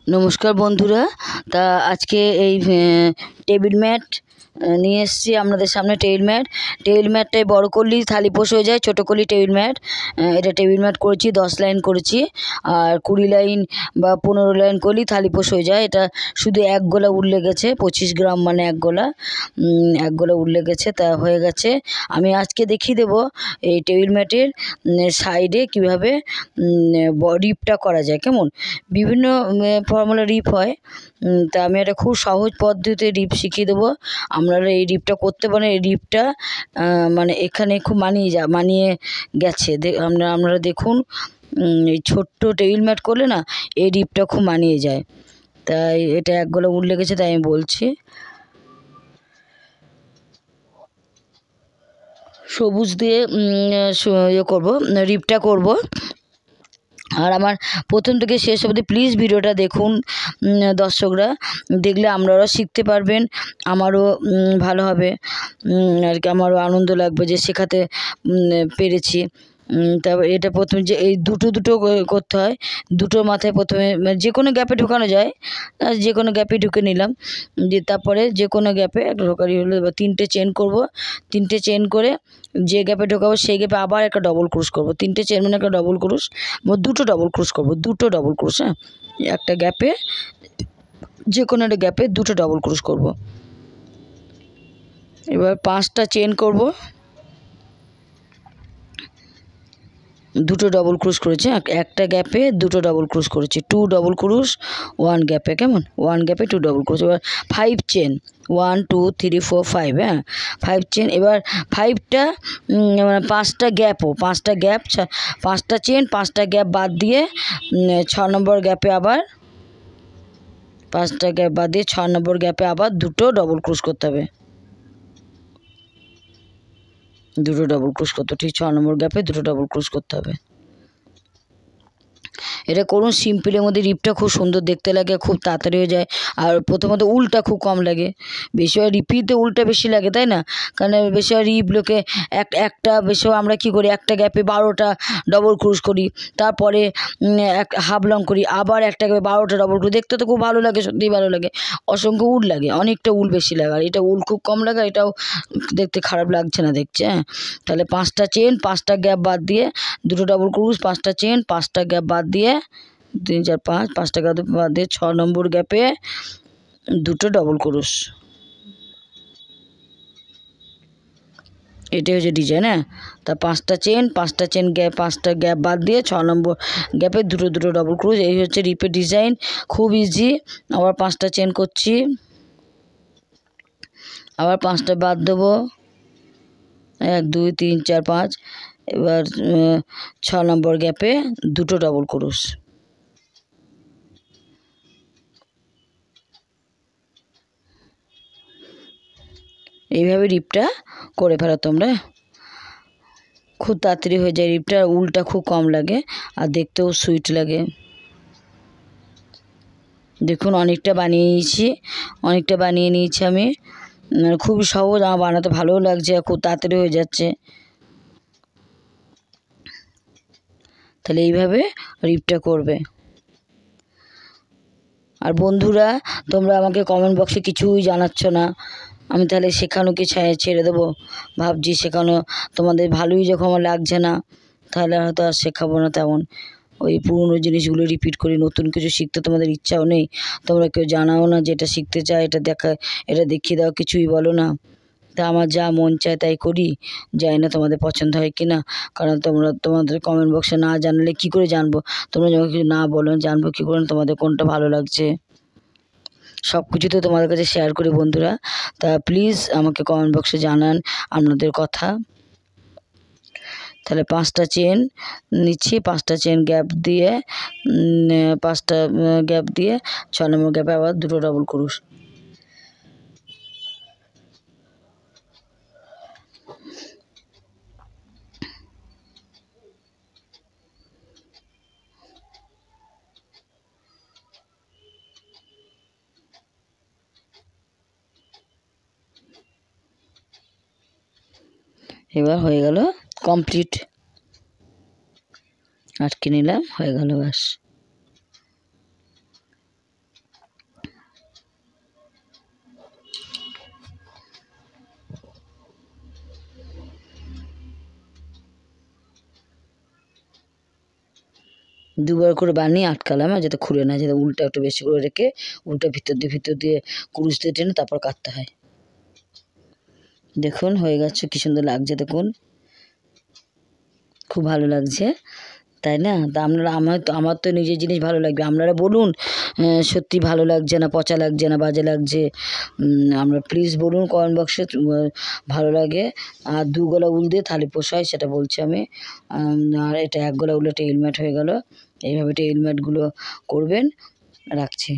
নমস্কার বন্ধুরা। তা আজকে এই টেবিল ম্যাট নিয়ে এসেছি আপনাদের সামনে। টেবিল ম্যাটটাই বড় করলেই থালিপোষ হয়ে যায়, ছোটো করলেই টেবিল ম্যাট। এটা টেবিল ম্যাট করেছি 10 লাইন করেছি, আর 20 লাইন বা 15 লাইন করলেই থালিপোষ হয়ে যায়। এটা শুধু এক গোলা উল লেগেছে, 25 গ্রাম মানে এক গোলা উল লেগেছে, তা হয়ে গেছে। আমি আজকে দেখিয়ে দেবো এই টেবিল ম্যাটের সাইডে কীভাবে রিপটা করা যায়। কেমন বিভিন্ন ফর্মুলা রিপ হয়, তা আমি একটা খুব সহজ পদ্ধতিতে রিপ শিখিয়ে দেবো। আপনারা এই রিপটা করতে পারেন। এই রিপটা মানে এখানে খুব মানিয়ে গেছে। আপনারা দেখুন, এই ছোট্ট টেবিল ম্যাট করলে না এই রিপটা খুব মানিয়ে যায়। তাই এটা এক গোলা উল লেগেছে, তাই আমি বলছি। সবুজ দিয়ে ইয়ে করবো, রিপটা করব। আর আমার প্রথম থেকে শেষ অবধি প্লিজ ভিডিওটা দেখুন দর্শকরা। দেখলে আপনারাও শিখতে পারবেন, আমারও ভালো হবে আর কি, আমারও আনন্দ লাগবে যে শেখাতে পেরেছি। তারপর এটা প্রথমে যে এই দুটো করতে হয়, দুটোর মাথায় প্রথমে যে কোনো গ্যাপে ঢোকানো যায়, যে কোনো গ্যাপে ঢুকে নিলাম। দিয়ে তারপরে যে কোনো গ্যাপে একটা ঢোকারি হলো। এবার 3টে চেন করব। 3টে চেন করে যে গ্যাপে ঢোকাবো সেই গ্যাপে আবার একটা ডবল ক্রুশ করব। 3টে চেন মানে একটা ডবল ক্রুশ, 2টো ডবল ক্রুশ করব, 2টো ডবল ক্রুশ। হ্যাঁ, একটা গ্যাপে, যে কোনো একটা গ্যাপে 2টো ডবল ক্রুশ করব। এবার 5টা চেন করব, 2টো ডবল ক্রুশ করেছি। একটা গ্যাপে 2টো ডবল ক্রুশ করেছি, 2 ডবল ক্রুশ 1 গ্যাপে। কেমন 1 গ্যাপে 2 ডবল ক্রুশ। এবার 5 চেন, 1 2 3 4 5। হ্যাঁ, 5 চেন। এবার 5টা মানে 5টা গ্যাপও, 5টা গ্যাপ, 5টা চেন, 5টা গ্যাপ বাদ দিয়ে 6 নম্বর গ্যাপে আবার 5টা গ্যাপ বাদ দিয়ে 6 নম্বর গ্যাপে আবার 2টো ডবল ক্রুশ করতে হবে। 2টো ডবল ক্রুশ করতে, ঠিক 6 নম্বর গ্যাপে 2টো ডবল ক্রুশ করতে হবে। এটা করুন, সিম্পলের মধ্যে রিপটা খুব সুন্দর দেখতে লাগে, খুব তাড়াতাড়ি হয়ে যায়। আর প্রথমত উলটা খুব কম লাগে, বেশিরভাগ রিপিতে উলটা বেশি লাগে, তাই না? কারণ বেশিরভাগ রিপ লোকে একটা বেশিরভাগ আমরা কী করি, একটা গ্যাপে 12টা ডবল ক্রুশ করি, তারপরে হাফ লং করি, আবার একটা গ্যাপে 12টা ডবল ক্রুশ। দেখতে তো খুব ভালো লাগে, সত্যিই ভালো লাগে, অসংখ্য উল লাগে, অনেকটা উল বেশি লাগে। আর এটা উল খুব কম লাগে, এটাও দেখতে খারাপ লাগছে না দেখছে। হ্যাঁ, তাহলে 5টা চেন, 5টা গ্যাপ বাদ দিয়ে 2টো ডবল ক্রুশ, 5টা চেন, 5টা গ্যাপ বাদ দিয়ে 3 4 5, 5টা গ্যাপ বাদ দিয়ে 6 নম্বর গ্যাপে 2টো ডবল ক্রুশ। এটাই হচ্ছে ডিজাইন। হ্যাঁ, তা 5টা চেন, 5টা চেন গ্যাপ, 5টা গ্যাপ বাদ দিয়ে 6 নম্বর গ্যাপে 2টো ডবল ক্রুশ। এই হচ্ছে রিপের ডিজাইন, খুব ইজি। আবার 5টা চেন করছি, আবার 5টা বাদ দেবো, 1 2 3 4 5। এবার 6 নম্বর গ্যাপে 2টো ডবল ক্রুশ। এইভাবে রিপটা করে ফেলো তোমরা, খুব তাড়াতাড়ি হয়ে যায় রিপটা। উলটা খুব কম লাগে আর দেখতেও সুইট লাগে। দেখুন, অনেকটা বানিয়ে নিয়েছি আমি। খুবই সহজ, আমার বানাতে ভালোও লাগছে, খুব তাড়াতাড়ি হয়ে যাচ্ছে। তাহলে এইভাবে রিপটা করবে। আর বন্ধুরা, তোমরা আমাকে কমেন্ট বক্সে কিছুই জানাচ্ছ না, আমি তাহলে শেখানো কি ছেড়ে দেবো? ভাবছি শেখানো তোমাদের ভালোই যখন আমার লাগছে না, তাহলে হয়তো আর শেখাবো না তেমন। ওই পুরনো জিনিসগুলো রিপিট করি, নতুন কিছু শিখতে তোমাদের ইচ্ছাও নেই। তোমরা কেউ জানাও না যেটা শিখতে চায়, এটা দেখিয়ে দাও, কিছুই বলো না। তা আমার যা মন চায় তাই করি, জানি না তোমাদের পছন্দ হয় কি না। কারণ তোমাদের কমেন্ট বক্সে না জানালে কী করে জানবো? তোমরা যখন কিছু না বলো, জানবো কী করে তোমাদের কোনটা ভালো লাগছে? সব কিছু তো তোমাদের কাছে শেয়ার করি বন্ধুরা। তা প্লিজ আমাকে কমেন্ট বক্সে জানান আপনাদের কথা। তাহলে 5টা চেন নিচ্ছি, 5টা চেন গ্যাপ দিয়ে 5টা গ্যাপ দিয়ে 6 নম্বর গ্যাপে আবার 2টো ডবল ক্রুশ। এবার হয়ে গেল কমপ্লিট, আটকে নিলাম, হয়ে গেল, ব্যাস। দুবার করে বানিয়ে আটকালাম, যাতে খুলে না, যাতে উল্টা একটু বেশি করে রেখে উল্টা ভিতর দিয়ে কুরুশ দিয়ে টেনে তারপর কাটতে হয়। দেখুন হয়ে গেছে, কি সুন্দর লাগছে দেখুন, খুব ভালো লাগছে, তাই না? তা আপনারা, আমার তো নিজের জিনিস ভালো লাগবে, আপনারা বলুন সত্যি ভালো লাগছে না, পচা লাগছে না, বাজে লাগছে, আমরা প্লিজ বলুন কমেন্ট বক্সে ভালো লাগে। আর 2 গলা উল দিয়ে থালি পোষায় সেটা বলছি আমি। আর এটা 1 গলা উলে টেবিল ম্যাট হয়ে গেল। এইভাবে টেবিল ম্যাটগুলো করবেন। রাখছি।